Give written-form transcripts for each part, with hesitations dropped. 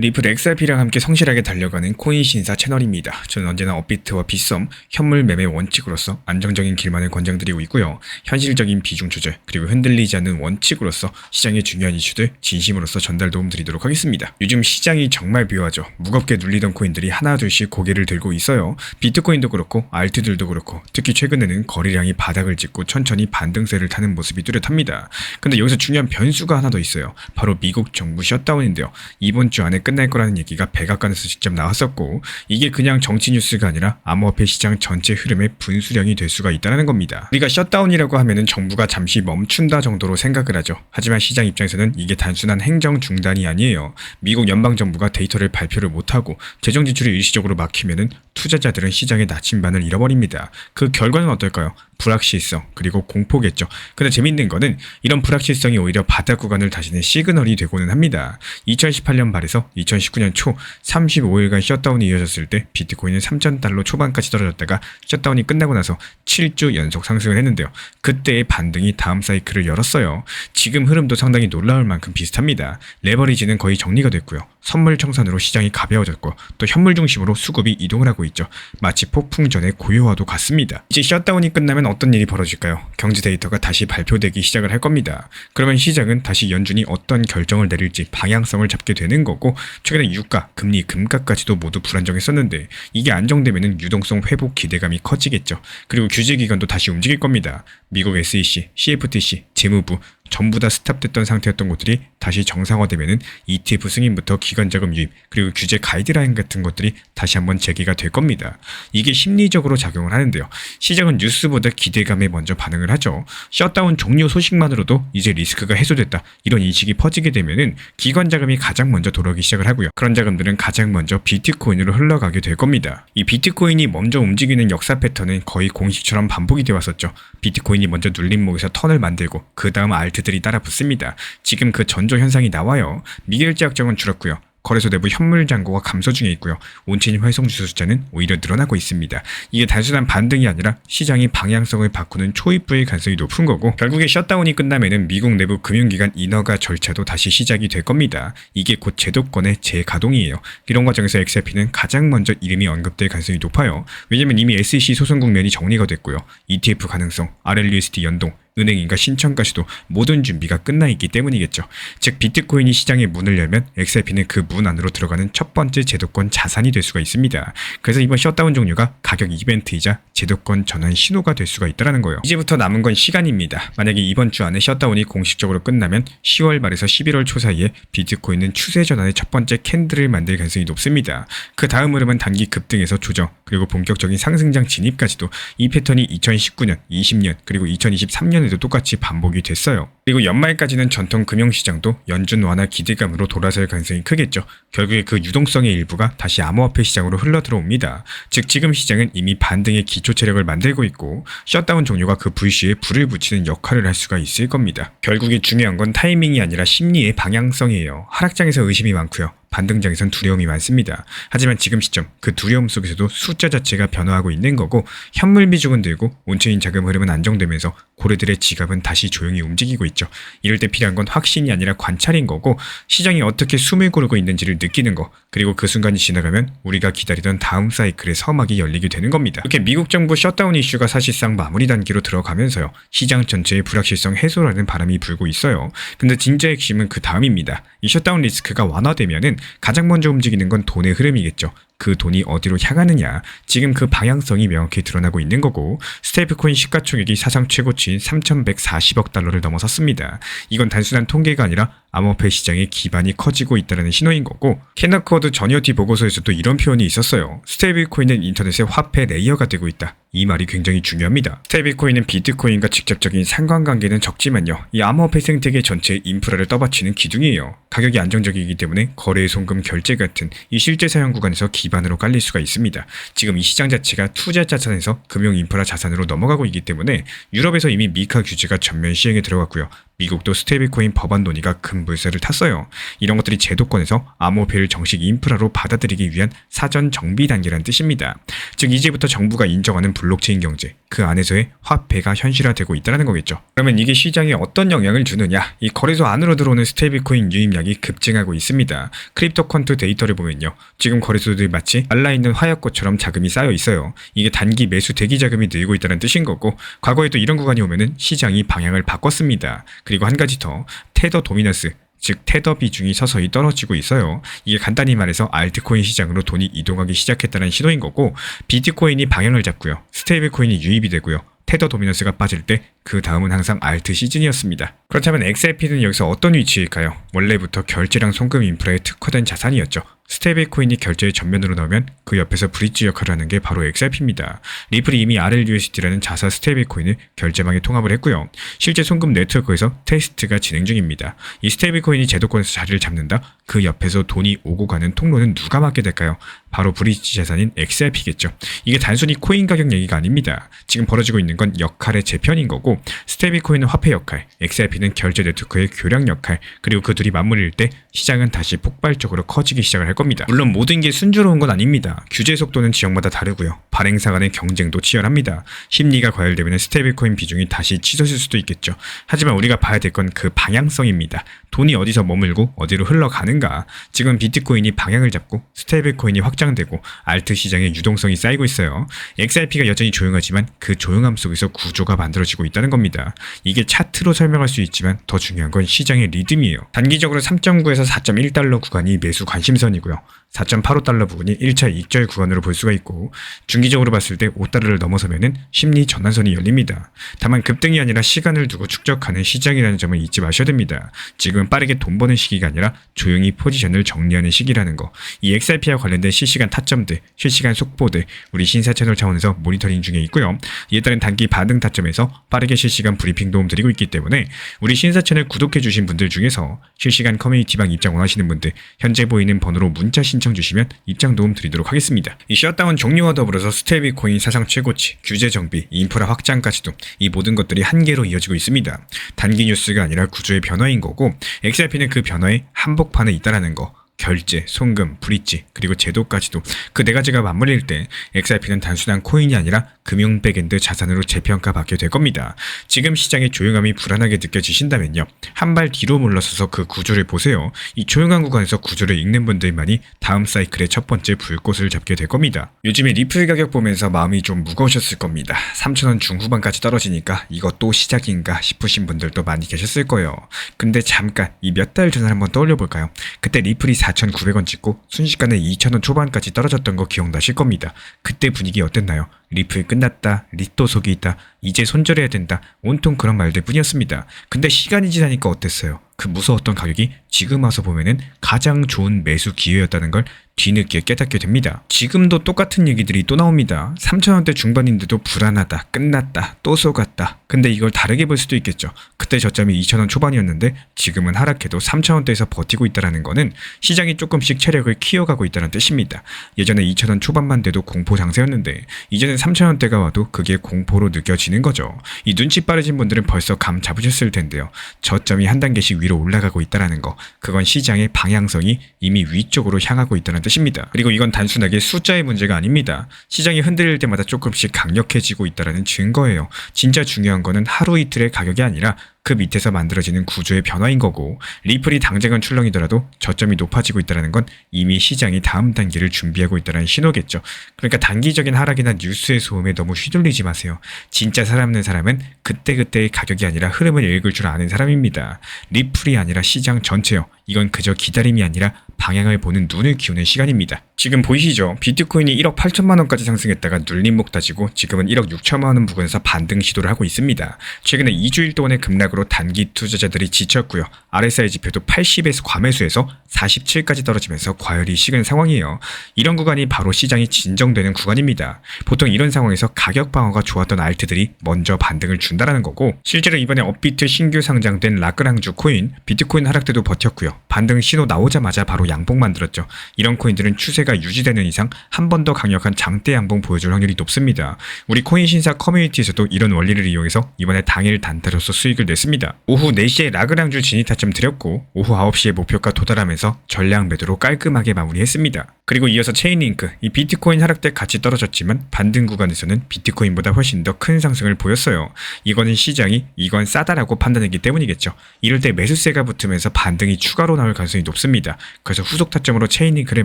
리플 XRP랑 함께 성실하게 달려가는 코인 신사 채널입니다. 저는 언제나 업비트와 빗썸, 현물 매매 원칙으로서 안정적인 길만을 권장드리고 있고요. 현실적인 비중 조절, 그리고 흔들리지 않는 원칙으로서 시장의 중요한 이슈들 진심으로서 전달 도움 드리도록 하겠습니다. 요즘 시장이 정말 묘하죠. 무겁게 눌리던 코인들이 하나둘씩 고개를 들고 있어요. 비트코인도 그렇고 알트들도 그렇고 특히 최근에는 거래량이 바닥을 찍고 천천히 반등세를 타는 모습이 뚜렷합니다. 근데 여기서 중요한 변수가 하나 더 있어요. 바로 미국 정부 셧다운인데요. 이번 주 안에 끝날 거라는 얘기가 백악관에서 직접 나왔었고, 이게 그냥 정치 뉴스가 아니라 암호화폐 시장 전체 흐름의 분수령이 될 수가 있다는 겁니다. 우리가 셧다운이라고 하면은 정부가 잠시 멈춘다 정도로 생각을 하죠. 하지만 시장 입장에서는 이게 단순한 행정 중단이 아니에요. 미국 연방정부가 데이터를 발표를 못하고 재정 지출이 일시적으로 막히면은 투자자들은 시장의 나침반을 잃어버립니다. 그 결과는 어떨까요? 불확실성, 그리고 공포겠죠. 근데 재밌는 거는 이런 불확실성이 오히려 바닥 구간을 다지는 시그널이 되고는 합니다. 2018년 말에서 2019년 초 35일간 셧다운이 이어졌을 때 비트코인은 3,000달러 초반까지 떨어졌다가 셧다운이 끝나고 나서 7주 연속 상승을 했는데요. 그때의 반등이 다음 사이클을 열었어요. 지금 흐름도 상당히 놀라울 만큼 비슷합니다. 레버리지는 거의 정리가 됐고요. 선물 청산으로 시장이 가벼워졌고 또 현물 중심으로 수급이 이동을 하고 있죠. 마치 폭풍 전의 고요화도 같습니다. 이제 셧다운이 끝나면 어떤 일이 벌어질까요? 경제 데이터가 다시 발표되기 시작을 할 겁니다. 그러면 시장은 다시 연준이 어떤 결정을 내릴지 방향성을 잡게 되는 거고, 최근에 유가, 금리, 금가까지도 모두 불안정했었는데 이게 안정되면 유동성 회복 기대감이 커지겠죠. 그리고 규제 기관도 다시 움직일 겁니다. 미국 SEC, CFTC, 재무부 전부 다 스탑됐던 상태였던 곳들이 다시 정상화되면은 ETF 승인부터 기관자금 유입, 그리고 규제 가이드라인 같은 것들이 다시 한번 재개가 될 겁니다. 이게 심리적으로 작용을 하는데요. 시장은 뉴스보다 기대감에 먼저 반응을 하죠. 셧다운 종료 소식만으로도 이제 리스크가 해소됐다, 이런 인식이 퍼지게 되면은 기관 자금이 가장 먼저 돌아오기 시작을 하고요. 그런 자금들은 가장 먼저 비트코인으로 흘러가게 될 겁니다. 이 비트코인이 먼저 움직이는 역사 패턴은 거의 공식처럼 반복이 되어 왔었죠. 비트코인이 먼저 눌림목에서 턴을 만들고 그 다음 알트들이 따라 붙습니다. 지금 그 전조 현상이 나와요. 미결제 약정은 줄었고요. 거래소 내부 현물 잔고가 감소 중에 있고요. 온체인 활성 주소 숫자는 오히려 늘어나고 있습니다. 이게 단순한 반등이 아니라 시장이 방향성을 바꾸는 초입부의 가능성이 높은 거고, 결국에 셧다운이 끝나면은 미국 내부 금융기관 인허가 절차도 다시 시작이 될 겁니다. 이게 곧 제도권의 재가동이에요. 이런 과정에서 XRP는 가장 먼저 이름이 언급될 가능성이 높아요. 왜냐면 이미 SEC 소송 국면이 정리가 됐고요. ETF 가능성, RLUSD 연동, 은행인가 신청까지도 모든 준비가 끝나 있기 때문이겠죠. 즉 비트코인이 시장의 문을 열면 XRP는 그 문 안으로 들어가는 첫 번째 제도권 자산이 될 수가 있습니다. 그래서 이번 셧다운 종료가 가격 이벤트이자 제도권 전환 신호가 될 수가 있다는 거예요. 이제부터 남은 건 시간입니다. 만약에 이번 주 안에 셧다운이 공식적으로 끝나면 10월 말에서 11월 초 사이에 비트코인은 추세 전환의 첫 번째 캔들을 만들 가능성이 높습니다. 그 다음 흐름은 단기 급등에서 조정, 그리고 본격적인 상승장 진입까지도 이 패턴이 2019년, 20년, 그리고 2023년에도 똑같이 반복이 됐어요. 그리고 연말까지는 전통 금융시장도 연준 완화 기대감으로 돌아설 가능성이 크겠죠. 결국에 그 유동성의 일부가 다시 암호화폐 시장으로 흘러 들어옵니다. 즉 지금 시장은 이미 반등의 기초 체력을 만들고 있고 셧다운 종료가 그 불씨에 불을 붙이는 역할을 할 수가 있을 겁니다. 결국에 중요한 건 타이밍이 아니라 심리의 방향성이에요. 하락장에서 의심이 많고요. 반등장에선 두려움이 많습니다. 하지만 지금 시점 그 두려움 속에서도 숫자 자체가 변화하고 있는 거고, 현물 비중은 들고 온체인 자금 흐름은 안정되면서 고래들의 지갑은 다시 조용히 움직이고 있죠. 이럴 때 필요한 건 확신이 아니라 관찰인 거고, 시장이 어떻게 숨을 고르고 있는지를 느끼는 거, 그리고 그 순간이 지나가면 우리가 기다리던 다음 사이클의 서막이 열리게 되는 겁니다. 이렇게 미국 정부 셧다운 이슈가 사실상 마무리 단계로 들어가면서요, 시장 전체의 불확실성 해소라는 바람이 불고 있어요. 근데 진짜 핵심은 그 다음입니다. 이 셧다운 리스크가 완화되면은 가장 먼저 움직이는 건 돈의 흐름이겠죠. 그 돈이 어디로 향하느냐, 지금 그 방향성이 명확히 드러나고 있는 거고, 스테이블코인 시가총액이 사상 최고치인 3,140억 달러를 넘어섰습니다. 이건 단순한 통계가 아니라 암호화폐 시장의 기반이 커지고 있다는 신호인 거고, 캐너코드 전이어티 보고서에서도 이런 표현이 있었어요. 스테이블코인은 인터넷의 화폐 레이어가 되고 있다. 이 말이 굉장히 중요합니다. 스테이블코인은 비트코인과 직접적인 상관관계는 적지만요, 이 암호화폐 생태계 전체의 인프라를 떠받치는 기둥이에요. 가격이 안정적이기 때문에 거래, 송금, 결제 같은 이 실제 사용 구간에서 기반으로 깔릴 수가 있습니다. 지금 이 시장 자체가 투자 자산에서 금융 인프라 자산으로 넘어가고 있기 때문에 유럽에서 이미 미카 규제가 전면 시행에 들어갔고요. 미국도 스테이블코인 법안 논의가 큰 물살을 탔어요. 이런 것들이 제도권에서 암호화폐를 정식 인프라로 받아들이기 위한 사전 정비 단계라는 뜻입니다. 즉 이제부터 정부가 인정하는 블록체인 경제, 그 안에서의 화폐가 현실화되고 있다는 거겠죠. 그러면 이게 시장에 어떤 영향을 주느냐? 이 거래소 안으로 들어오는 스테이블코인 유입량이 급증하고 있습니다. 크립토컨트 데이터를 보면요. 지금 거래소들이 마치 말라있는 화약고처럼 자금이 쌓여 있어요. 이게 단기 매수 대기 자금이 늘고 있다는 뜻인 거고, 과거에도 이런 구간이 오면은 시장이 방향을 바꿨습니다. 그리고 한 가지 더, 테더 도미넌스, 즉 테더 비중이 서서히 떨어지고 있어요. 이게 간단히 말해서 알트코인 시장으로 돈이 이동하기 시작했다는 신호인 거고, 비트코인이 방향을 잡고요. 스테이블코인이 유입이 되고요. 테더 도미넌스가 빠질 때 그 다음은 항상 알트 시즌이었습니다. 그렇다면 XRP는 여기서 어떤 위치일까요? 원래부터 결제랑 송금 인프라에 특화된 자산이었죠. 스테이블코인이 결제의 전면으로 나오면 그 옆에서 브릿지 역할을 하는 게 바로 XRP입니다. 리플이 이미 RLUSD라는 자사 스테이블코인을 결제망에 통합을 했고요. 실제 송금 네트워크에서 테스트가 진행 중입니다. 이 스테이블코인이 제도권에서 자리를 잡는다? 그 옆에서 돈이 오고 가는 통로는 누가 맡게 될까요? 바로 브릿지 자산인 XRP겠죠. 이게 단순히 코인 가격 얘기가 아닙니다. 지금 벌어지고 있는 건 역할의 재편인 거고, 스테이블코인은 화폐 역할, XRP는 결제 네트워크의 교량 역할, 그리고 그 둘이 맞물릴 때 시장은 다시 폭발적으로 커지기 시작을 할 겁니다. 물론 모든 게 순조로운 건 아닙니다. 규제 속도는 지역마다 다르고요. 발행사 간의 경쟁도 치열합니다. 심리가 과열되면 스테이블코인 비중이 다시 치솟을 수도 있겠죠. 하지만 우리가 봐야 될 건 그 방향성입니다. 돈이 어디서 머물고 어디로 흘러가는가. 지금 비트코인이 방향을 잡고 스테이블코인이 확장되고 알트 시장의 유동성이 쌓이고 있어요. XRP가 여전히 조용하지만 그 조용함 속에서 구조가 만들어지고 있다는 겁니다. 이게 차트로 설명할 수 있지만 더 중요한 건 시장의 리듬이에요. 단기적으로 3.9에서 4.1달러 구간이 매수 관심선이고요. 4.85달러 부근이 1차 익절 구간으로 볼 수가 있고, 중기적으로 봤을 때 5달러를 넘어서면은 심리 전환선이 열립니다. 다만 급등이 아니라 시간을 두고 축적하는 시장이라는 점을 잊지 마셔야 됩니다. 지금은 빠르게 돈 버는 시기가 아니라 조용히 포지션을 정리하는 시기라는 거. 이 XRP와 관련된 실시간 타점들, 실시간 속보들 우리 신사 채널 차원에서 모니터링 중에 있고요. 이에 따른 단기 반등 타점에서 빠르게 실시간 브리핑 도움 드리고 있기 때문에 우리 신사 채널 구독해 주신 분들 중에서 실시간 커뮤니티방 입장 원하시는 분들 현재 보이는 번호로 문자 신청 주시면 입장 도움 드리도록 하겠습니다. 이 셧다운 종료와 더불어서 스테이블코인 사상 최고치, 규제 정비, 인프라 확장까지도 이 모든 것들이 한계로 이어지고 있습니다. 단기 뉴스가 아니라 구조의 변화인 거고, XRP는 그 변화에 한복판에 있다라는 거. 결제, 송금, 브릿지, 그리고 제도까지도 그 네 가지가 맞물릴 때 XRP는 단순한 코인이 아니라 금융 백엔드 자산으로 재평가받게 될 겁니다. 지금 시장의 조용함이 불안하게 느껴지신다면요. 한 발 뒤로 물러서서 그 구조를 보세요. 이 조용한 구간에서 구조를 읽는 분들만이 다음 사이클의 첫 번째 불꽃을 잡게 될 겁니다. 요즘에 리플 가격 보면서 마음이 좀 무거우셨을 겁니다. 3,000원 중후반까지 떨어지니까 이거 또 시작인가 싶으신 분들도 많이 계셨을 거예요. 근데 잠깐 이 몇 달 전을 한번 떠올려 볼까요? 그때 리플이 4,900원 찍고 순식간에 2,000원 초반까지 떨어졌던 거 기억나실 겁니다. 그때 분위기 어땠나요? 리플 끝났다, 리또 속이 있다, 이제 손절해야 된다, 온통 그런 말들 뿐이었습니다. 근데 시간이 지나니까 어땠어요? 그 무서웠던 가격이 지금 와서 보면은 가장 좋은 매수 기회였다는 걸 뒤늦게 깨닫게 됩니다. 지금도 똑같은 얘기들이 또 나옵니다. 3,000원대 중반인데도 불안하다, 끝났다, 또 속았다. 근데 이걸 다르게 볼 수도 있겠죠. 그때 저점이 2,000원 초반이었는데 지금은 하락해도 3,000원대에서 버티고 있다는 거는 시장이 조금씩 체력을 키워가고 있다는 뜻입니다. 예전에 2,000원 초반만 돼도 공포 장세였는데 이제는 3,000원대가 와도 그게 공포로 느껴지는 거죠. 이 눈치 빠르신 분들은 벌써 감 잡으셨을 텐데요. 저점이 한 단계씩 위로 올라가고 있다는 거, 그건 시장의 방향성이 이미 위쪽으로 향하고 있다는 뜻입니다. 그리고 이건 단순하게 숫자의 문제가 아닙니다. 시장이 흔들릴 때마다 조금씩 강력해지고 있다는 증거예요. 진짜 중요한 거는 하루 이틀의 가격이 아니라 그 밑에서 만들어지는 구조의 변화인 거고, 리플이 당장은 출렁이더라도 저점이 높아지고 있다는 건 이미 시장이 다음 단계를 준비하고 있다는 신호겠죠. 그러니까 단기적인 하락이나 뉴스의 소음에 너무 휘둘리지 마세요. 진짜 살아남는 사람은 그때그때의 가격이 아니라 흐름을 읽을 줄 아는 사람입니다. 리플이 아니라 시장 전체요. 이건 그저 기다림이 아니라 방향을 보는 눈을 키우는 시간입니다. 지금 보이시죠? 비트코인이 1억 8천만 원까지 상승했다가 눌림목 다지고 지금은 1억 6천만 원 부근에서 반등 시도를 하고 있습니다. 최근에 2주일 동안의 급락으로 단기 투자자들이 지쳤고요. RSI 지표도 80에서 과매수해서 47까지 떨어지면서 과열이 식은 상황이에요. 이런 구간이 바로 시장이 진정되는 구간입니다. 보통 이런 상황에서 가격 방어가 좋았던 알트들이 먼저 반등을 준다라는 거고, 실제로 이번에 업비트 신규 상장된 라그랑주 코인, 비트코인 하락 때도 버텼고요. 반등 신호 나오자마자 바로 양봉 만들었죠. 이런 코인들은 추세가 유지되는 이상 한 번 더 강력한 장대 양봉 보여줄 확률이 높습니다. 우리 코인 신사 커뮤니티에서도 이런 원리를 이용해서 이번에 당일 단타로서 수익을 냈습니다. 드렸습니다. 오후 4시에 라그랑주 진입 타점 드렸고 오후 9시에 목표가 도달하면서 전량 매도로 깔끔하게 마무리했습니다. 그리고 이어서 체인링크, 이 비트코인 하락 때 같이 떨어졌지만 반등 구간에서는 비트코인보다 훨씬 더 큰 상승을 보였어요. 이거는 시장이 이건 싸다라고 판단했기 때문이겠죠. 이럴 때 매수세가 붙으면서 반등이 추가로 나올 가능성이 높습니다. 그래서 후속 타점으로 체인링크를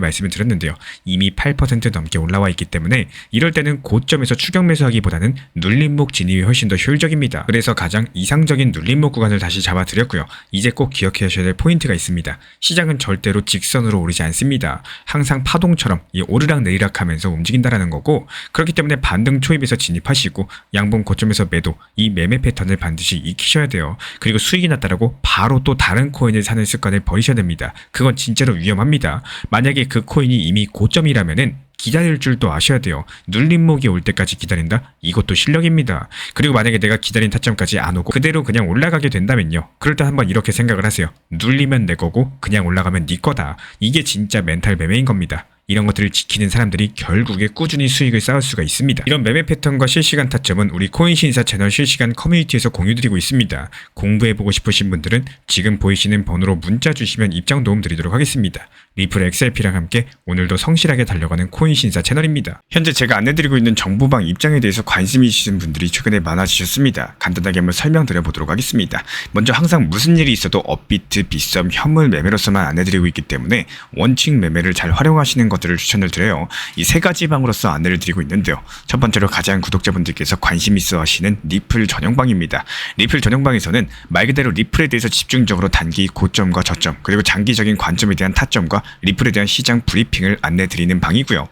말씀을 드렸는데요. 이미 8% 넘게 올라와 있기 때문에 이럴 때는 고점에서 추격 매수하기보다는 눌림목 진입이 훨씬 더 효율적입니다. 그래서 가장 이상적인 눌림목 구간을 다시 잡아드렸고요. 이제 꼭 기억하셔야 될 포인트가 있습니다. 시장은 절대로 직선으로 오르지 않습니다. 항상 파동처럼 이 오르락 내리락 하면서 움직인다라는 거고, 그렇기 때문에 반등 초입에서 진입하시고 양봉 고점에서 매도, 이 매매 패턴을 반드시 익히셔야 돼요. 그리고 수익이 났다라고 바로 또 다른 코인을 사는 습관을 버리셔야 됩니다. 그건 진짜로 위험합니다. 만약에 그 코인이 이미 고점이라면은 기다릴 줄도 아셔야 돼요. 눌림목이 올 때까지 기다린다? 이것도 실력입니다. 그리고 만약에 내가 기다린 타점까지 안 오고 그대로 그냥 올라가게 된다면요. 그럴 때 한번 이렇게 생각을 하세요. 눌리면 내 거고 그냥 올라가면 네 거다. 이게 진짜 멘탈 매매인 겁니다. 이런 것들을 지키는 사람들이 결국에 꾸준히 수익을 쌓을 수가 있습니다. 이런 매매 패턴과 실시간 타점은 우리 코인신사 채널 실시간 커뮤니티에서 공유드리고 있습니다. 공부해보고 싶으신 분들은 지금 보이시는 번호로 문자 주시면 입장 도움 드리도록 하겠습니다. 리플 XRP랑 함께 오늘도 성실하게 달려가는 코인신사 채널입니다. 현재 제가 안내드리고 있는 정보방 입장에 대해서 관심이 있으신 분들이 최근에 많아지셨습니다. 간단하게 한번 설명드려보도록 하겠습니다. 먼저 항상 무슨 일이 있어도 업비트, 빗썸, 현물 매매로서만 안내드리고 있기 때문에 원칙 매매를 잘 활용하시는 것들을 추천을 드려요. 이 세 가지 방으로서 안내를 드리고 있는데요. 첫 번째로 가장 구독자분들께서 관심 있어 하시는 리플 전용방입니다. 리플 전용방에서는 말 그대로 리플에 대해서 집중적으로 단기 고점과 저점, 그리고 장기적인 관점에 대한 타점과 리플에 대한 시장 브리핑을 안내드리는 방이고요.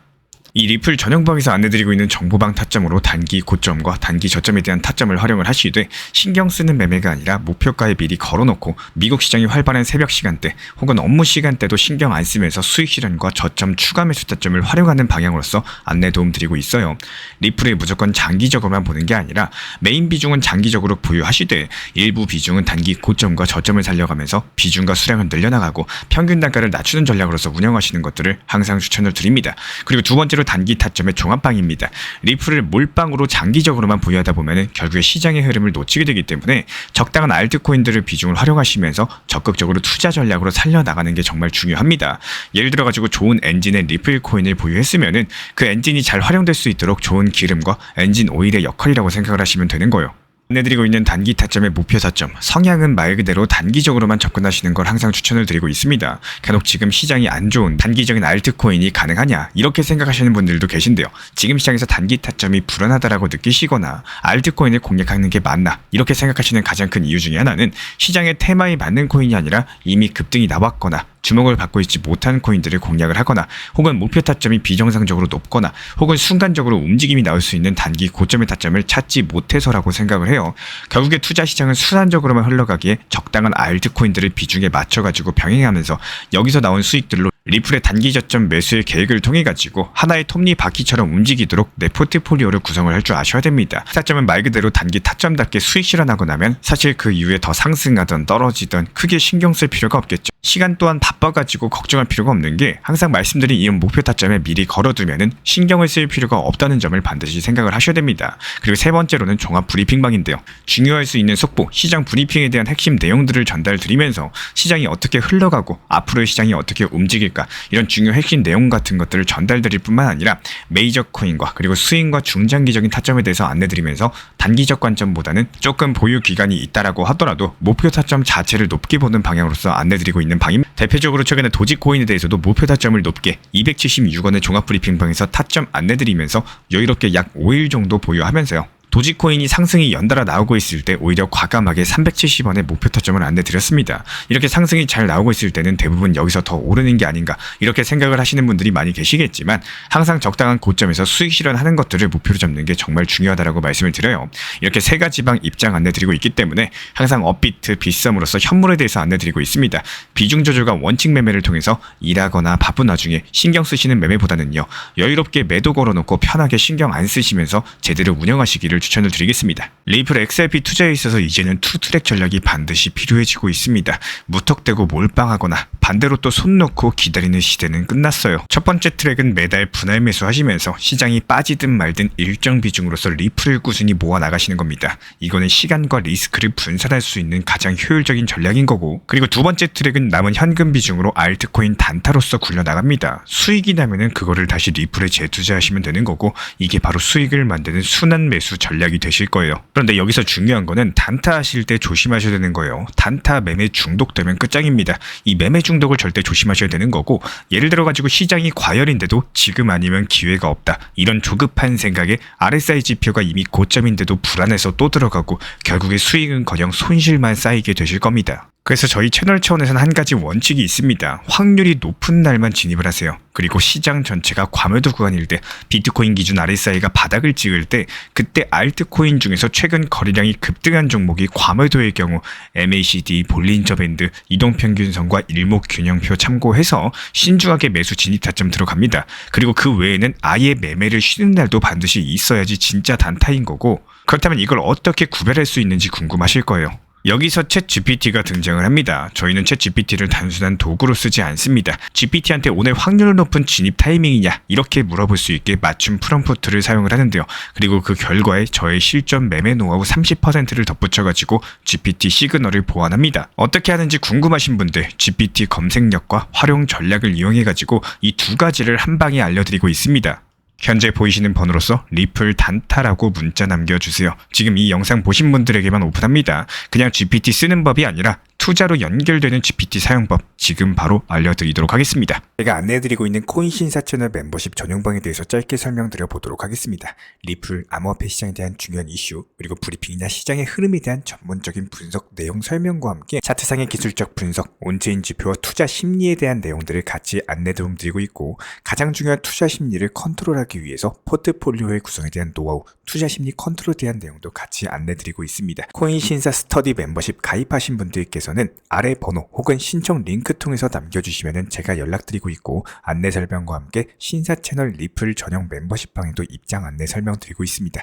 이 리플 전용방에서 안내드리고 있는 정보방 타점으로 단기 고점과 단기 저점에 대한 타점을 활용을 하시되 신경 쓰는 매매가 아니라 목표가에 미리 걸어놓고 미국 시장이 활발한 새벽 시간대 혹은 업무 시간대도 신경 안 쓰면서 수익 실현과 저점 추가 매수 타점을 활용하는 방향으로서 안내 도움 드리고 있어요. 리플을 무조건 장기적으로만 보는 게 아니라 메인 비중은 장기적으로 보유하시되 일부 비중은 단기 고점과 저점을 살려가면서 비중과 수량을 늘려나가고 평균 단가를 낮추는 전략으로서 운영하시는 것들을 항상 추천을 드립니다. 그리고 두 번째로 단기 타점의 종합방입니다. 리플을 몰빵으로 장기적으로만 보유하다 보면 결국에 시장의 흐름을 놓치게 되기 때문에 적당한 알트코인들을 비중을 활용하시면서 적극적으로 투자 전략으로 살려나가는 게 정말 중요합니다. 예를 들어가지고 좋은 엔진의 리플 코인을 보유했으면은 그 엔진이 잘 활용될 수 있도록 좋은 기름과 엔진 오일의 역할이라고 생각을 하시면 되는 거예요. 안내드리고 있는 단기 타점의 목표 타점, 성향은 말 그대로 단기적으로만 접근하시는 걸 항상 추천을 드리고 있습니다. 간혹 지금 시장이 안 좋은 단기적인 알트코인이 가능하냐 이렇게 생각하시는 분들도 계신데요. 지금 시장에서 단기 타점이 불안하다라고 느끼시거나 알트코인을 공략하는 게 맞나 이렇게 생각하시는 가장 큰 이유 중에 하나는 시장의 테마에 맞는 코인이 아니라 이미 급등이 나왔거나 주목을 받고 있지 못한 코인들을 공략을 하거나 혹은 목표 타점이 비정상적으로 높거나 혹은 순간적으로 움직임이 나올 수 있는 단기 고점의 타점을 찾지 못해서라고 생각을 해요. 결국에 투자 시장은 순환적으로만 흘러가기에 적당한 알트코인들을 비중에 맞춰가지고 병행하면서 여기서 나온 수익들로 리플의 단기 저점 매수의 계획을 통해 가지고 하나의 톱니바퀴처럼 움직이도록 내 포트폴리오를 구성을 할 줄 아셔야 됩니다. 타점은 말 그대로 단기 타점답게 수익 실현하고 나면 사실 그 이후에 더 상승하던 떨어지던 크게 신경 쓸 필요가 없겠죠. 시간 또한 바빠가지고 걱정할 필요가 없는 게 항상 말씀드린 이 목표 타점에 미리 걸어두면은 신경을 쓸 필요가 없다는 점을 반드시 생각을 하셔야 됩니다. 그리고 세 번째로는 종합 브리핑방인데요. 중요할 수 있는 속보, 시장 브리핑에 대한 핵심 내용들을 전달드리면서 시장이 어떻게 흘러가고 앞으로의 시장이 어떻게 움직일까 이런 중요 핵심 내용 같은 것들을 전달드릴 뿐만 아니라 메이저 코인과 그리고 스윙과 중장기적인 타점에 대해서 안내드리면서 단기적 관점보다는 조금 보유 기간이 있다라고 하더라도 목표 타점 자체를 높게 보는 방향으로서 안내드리고 있는 방입니다. 대표적으로 최근에 도지코인에 대해서도 목표 타점을 높게 276원의 종합 브리핑방에서 타점 안내드리면서 여유롭게 약 5일 정도 보유하면서요. 도지코인이 상승이 연달아 나오고 있을 때 오히려 과감하게 370원의 목표 타점을 안내드렸습니다. 이렇게 상승이 잘 나오고 있을 때는 대부분 여기서 더 오르는 게 아닌가 이렇게 생각을 하시는 분들이 많이 계시겠지만 항상 적당한 고점에서 수익 실현하는 것들을 목표로 잡는 게 정말 중요하다고 말씀을 드려요. 이렇게 세 가지 방 입장 안내드리고 있기 때문에 항상 업비트, 빗썸으로서 현물에 대해서 안내드리고 있습니다. 비중 조절과 원칙 매매를 통해서 일하거나 바쁜 와중에 신경 쓰시는 매매보다는요. 여유롭게 매도 걸어놓고 편하게 신경 안 쓰시면서 제대로 운영하시기를 추천을 드리겠습니다. 리플 XRP 투자에 있어서 이제는 투트랙 전략이 반드시 필요해지고 있습니다. 무턱대고 몰빵하거나 반대로 또 손 놓고 기다리는 시대는 끝났어요. 첫 번째 트랙은 매달 분할 매수하시면서 시장이 빠지든 말든 일정 비중으로서 리플을 꾸준히 모아 나가시는 겁니다. 이거는 시간과 리스크를 분산할 수 있는 가장 효율적인 전략인 거고, 그리고 두 번째 트랙은 남은 현금 비중으로 알트코인 단타로서 굴려나갑니다. 수익이 나면은 그거를 다시 리플에 재투자하시면 되는 거고, 이게 바로 수익을 만드는 순환 매수 전략이 되실 거예요. 그런데 여기서 중요한 거는 단타 하실 때 조심하셔야 되는 거예요. 단타 매매 중독되면 끝장입니다. 이 매매 중독을 절대 조심하셔야 되는 거고, 예를 들어 가지고 시장이 과열인데도 지금 아니면 기회가 없다, 이런 조급한 생각에 RSI 지표가 이미 고점인데도 불안해서 또 들어가고 결국에 수익은커녕 손실만 쌓이게 되실 겁니다. 그래서 저희 채널 차원에서는 한 가지 원칙이 있습니다. 확률이 높은 날만 진입을 하세요. 그리고 시장 전체가 과매도 구간일 때, 비트코인 기준 RSI가 바닥을 찍을 때, 그때 알트코인 중에서 최근 거래량이 급등한 종목이 과매도의 경우 MACD, 볼린저 밴드, 이동평균선과 일목균형표 참고해서 신중하게 매수 진입 타점 들어갑니다. 그리고 그 외에는 아예 매매를 쉬는 날도 반드시 있어야지 진짜 단타인 거고, 그렇다면 이걸 어떻게 구별할 수 있는지 궁금하실 거예요. 여기서 챗 GPT가 등장을 합니다. 저희는 챗 GPT를 단순한 도구로 쓰지 않습니다. GPT한테 오늘 확률 높은 진입 타이밍이냐, 이렇게 물어볼 수 있게 맞춤 프롬프트를 사용을 하는데요. 그리고 그 결과에 저의 실전 매매 노하우 30%를 덧붙여가지고 GPT 시그널을 보완합니다. 어떻게 하는지 궁금하신 분들 GPT 검색력과 활용 전략을 이용해가지고 이 두 가지를 한 방에 알려드리고 있습니다. 현재 보이시는 번호로서 리플 단타라고 문자 남겨주세요. 지금 이 영상 보신 분들에게만 오픈합니다. 그냥 GPT 쓰는 법이 아니라 투자로 연결되는 GPT 사용법 지금 바로 알려드리도록 하겠습니다. 제가 안내해드리고 있는 코인신사 채널 멤버십 전용방에 대해서 짧게 설명드려 보도록 하겠습니다. 리플, 암호화폐 시장에 대한 중요한 이슈, 그리고 브리핑이나 시장의 흐름에 대한 전문적인 분석 내용 설명과 함께 차트상의 기술적 분석, 온체인 지표와 투자 심리에 대한 내용들을 같이 안내 도움 드리고 있고, 가장 중요한 투자 심리를 컨트롤하기 위해서 포트폴리오의 구성에 대한 노하우, 투자 심리 컨트롤에 대한 내용도 같이 안내 드리고 있습니다. 코인신사 스터디 멤버십 가입하신 분들께서는 아래 번호 혹은 신청 링크 통해서 남겨주시면 제가 연락드리고 있고, 안내 설명과 함께 신사 채널 리플 전용 멤버십 방에도 입장 안내 설명드리고 있습니다.